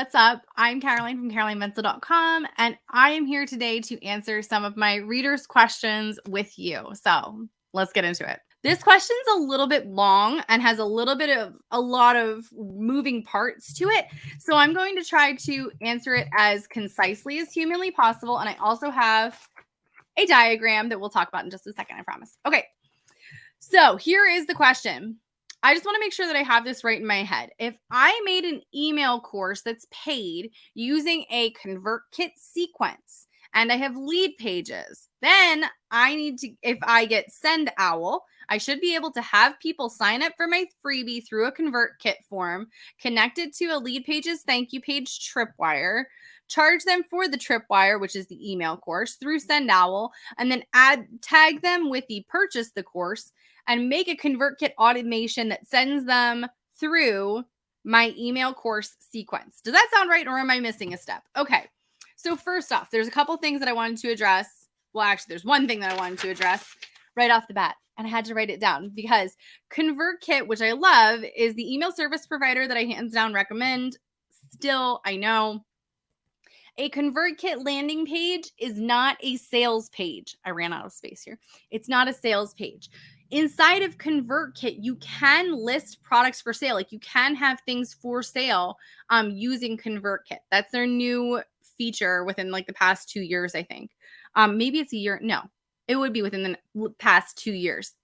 what's up? I'm Caroline from CarolineVencil.com, and I am here today to answer some of my readers' questions with you. So let's get into it. This question's a little bit long and has a lot of moving parts to it. So I'm going to try to answer it as concisely as humanly possible. And I also have a diagram that we'll talk about in just a second, I promise. Okay, so here is the question. I just want to make sure that I have this right in my head. If I made an email course that's paid using a ConvertKit sequence and I have lead pages, then I need to, if I get Send Owl, I should be able to have people sign up for my freebie through a ConvertKit form, connected to a lead pages thank you page tripwire, charge them for the tripwire, which is the email course, through Send Owl, and then tag them with the purchase the course, and make a ConvertKit automation that sends them through my email course sequence. Does that sound right, or am I missing a step? Okay, so first off, there's a couple things that I wanted to address. Well, actually, there's one thing that I wanted to address right off the bat, and I had to write it down because ConvertKit, which I love, is the email service provider that I hands down recommend. Still, I know a ConvertKit landing page is not a sales page. I ran out of space here. It's not a sales page. Inside of ConvertKit, you can list products for sale. Like you can have things for sale using ConvertKit. That's their new feature within like the past 2 years, I think. Maybe it's a year. No, it would be within the past 2 years.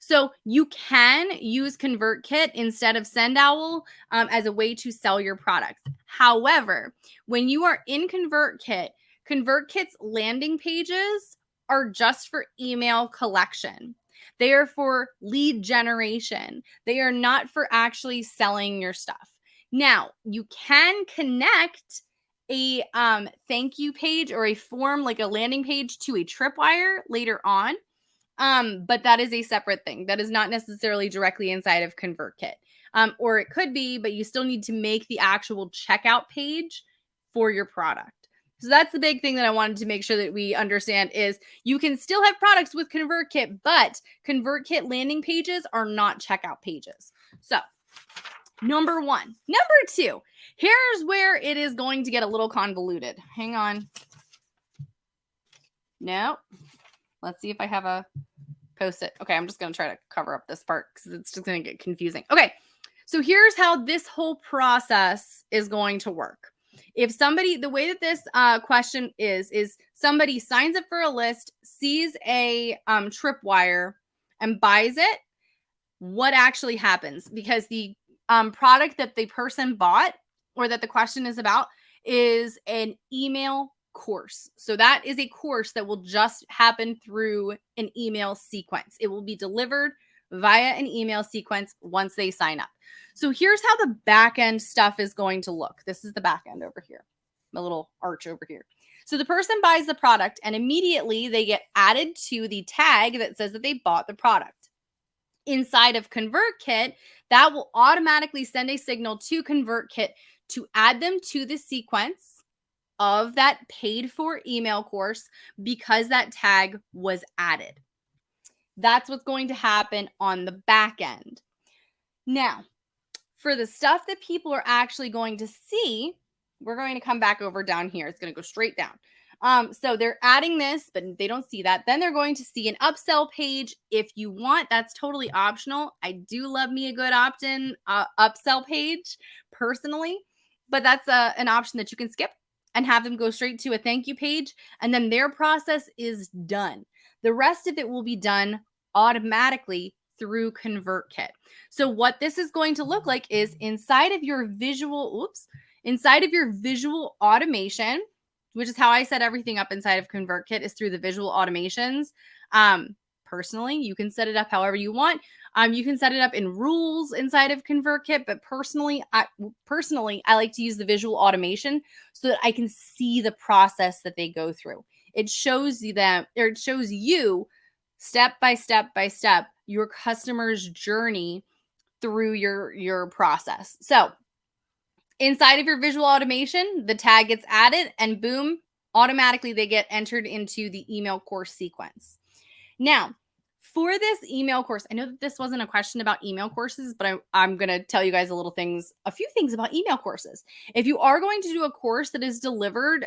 So you can use ConvertKit instead of Send Owl as a way to sell your products. However, when you are in ConvertKit, ConvertKit's landing pages are just for email collection. They are for lead generation. They are not for actually selling your stuff. Now, you can connect a thank you page or a form like a landing page to a tripwire later on. But that is a separate thing. That is not necessarily directly inside of ConvertKit. Or it could be, but you still need to make the actual checkout page for your product. So that's the big thing that I wanted to make sure that we understand is you can still have products with ConvertKit, but ConvertKit landing pages are not checkout pages. So number one. Number two, here's where it is going to get a little convoluted. Hang on. No. Let's see if I have a post-it. Okay, I'm just going to try to cover up this part because it's just going to get confusing. Okay, so here's how this whole process is going to work. If somebody, the way that this question is somebody signs up for a list, sees a tripwire, and buys it, what actually happens? Because the product that the person bought or that the question is about is an email course. So that is a course that will just happen through an email sequence. It will be delivered via an email sequence once they sign up. So here's how the back end stuff is going to look. This is the back end over here, my little arch over here. So the person buys the product and immediately they get added to the tag that says that they bought the product. Inside of ConvertKit, that will automatically send a signal to ConvertKit to add them to the sequence of that paid for email course because that tag was added. That's what's going to happen on the back end. Now, for the stuff that people are actually going to see, we're going to come back over down here. It's going to go straight down. So they're adding this, but they don't see that. Then they're going to see an upsell page. If you want, that's totally optional. I do love me a good opt-in upsell page personally, but that's an option that you can skip and have them go straight to a thank you page. And then their process is done. The rest of it will be done automatically through ConvertKit. So what this is going to look like is inside of your visual automation, which is how I set everything up inside of ConvertKit, is through the visual automations. Personally, you can set it up however you want. You can set it up in rules inside of ConvertKit, but personally, I like to use the visual automation so that I can see the process that they go through. It shows you step by step by step your customer's journey through your process. So inside of your visual automation, the tag gets added and boom, automatically they get entered into the email course sequence. Now, For this email course, I know that this wasn't a question about email courses, but I'm going to tell you guys a few things about email courses. If you are going to do a course that is delivered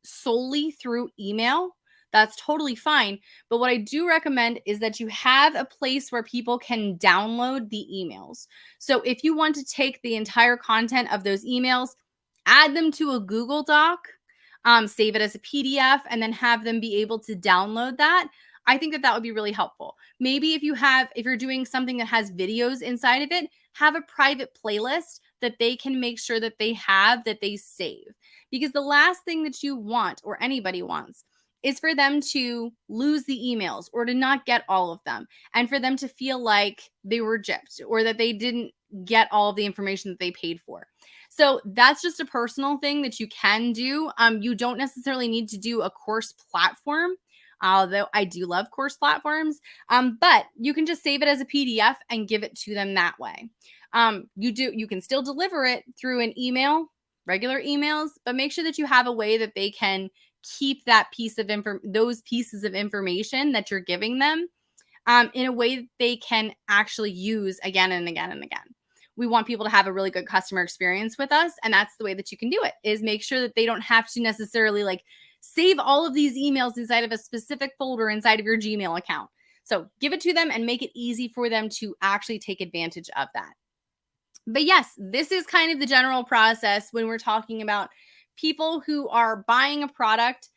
solely through email, that's totally fine. But what I do recommend is that you have a place where people can download the emails. So if you want to take the entire content of those emails, add them to a Google Doc, save it as a PDF, and then have them be able to download that. I think that that would be really helpful. Maybe if you're doing something that has videos inside of it, have a private playlist that they can make sure that they save. Because the last thing that you want, or anybody wants, is for them to lose the emails or to not get all of them, and for them to feel like they were gypped or that they didn't get all of the information that they paid for. So that's just a personal thing that you can do. You don't necessarily need to do a course platform, although I do love course platforms. But you can just save it as a PDF and give it to them that way. You can still deliver it through an email, regular emails, but make sure that you have a way that they can keep that those pieces of information that you're giving them in a way that they can actually use again and again and again. We want people to have a really good customer experience with us. And that's the way that you can do it, is make sure that they don't have to necessarily like save all of these emails inside of a specific folder inside of your Gmail account. So give it to them and make it easy for them to actually take advantage of that. But yes, this is kind of the general process when we're talking about people who are buying a product.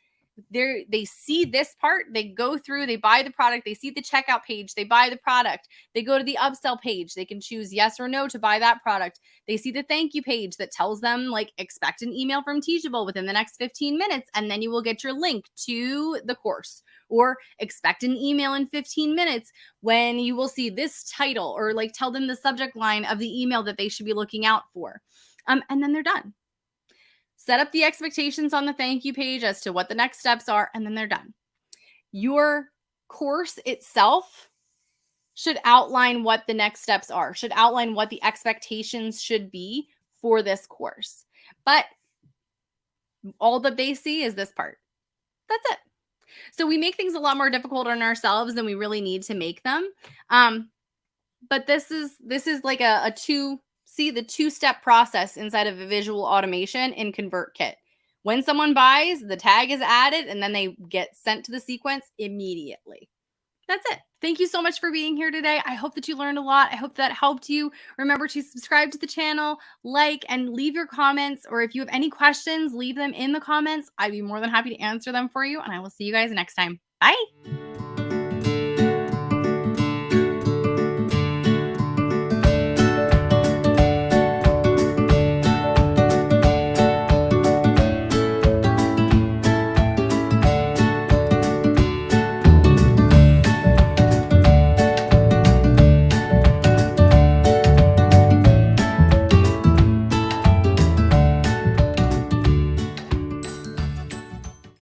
They see this part, they go through, they buy the product, they see the checkout page, they buy the product, they go to the upsell page, they can choose yes or no to buy that product. They see the thank you page that tells them like, expect an email from Teachable within the next 15 minutes, and then you will get your link to the course, or expect an email in 15 minutes when you will see this title, or like tell them the subject line of the email that they should be looking out for. And then they're done. Set up the expectations on the thank you page as to what the next steps are, and then they're done. Your course itself should outline what the next steps are, should outline what the expectations should be for this course. But all that they see is this part. That's it. So we make things a lot more difficult on ourselves than we really need to make them. But this is like the two-step process inside of a visual automation in ConvertKit. When someone buys, the tag is added, and then they get sent to the sequence immediately. That's it. Thank you so much for being here today. I hope that you learned a lot. I hope that helped you. Remember to subscribe to the channel, like, and leave your comments. Or if you have any questions, leave them in the comments. I'd be more than happy to answer them for you. And I will see you guys next time. Bye.